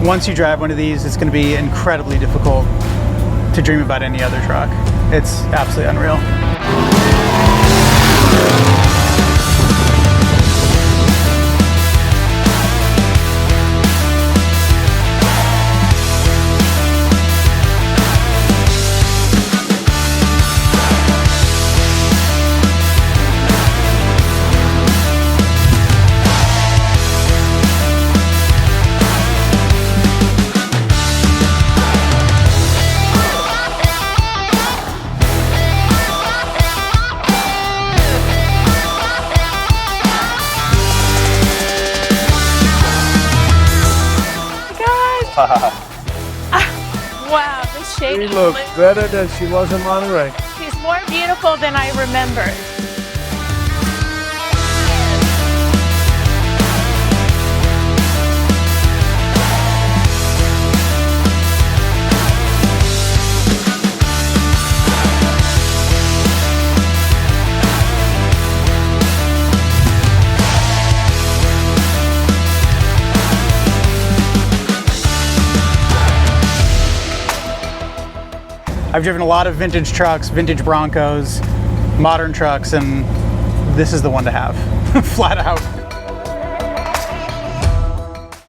once you drive one of these, it's going to be incredibly difficult to dream about any other truck. It's absolutely unreal. Wow, this shady. She looks better than she was in Monterey. She's more beautiful than I remembered. I've driven a lot of vintage trucks, vintage Broncos, modern trucks, and this is the one to have, flat out.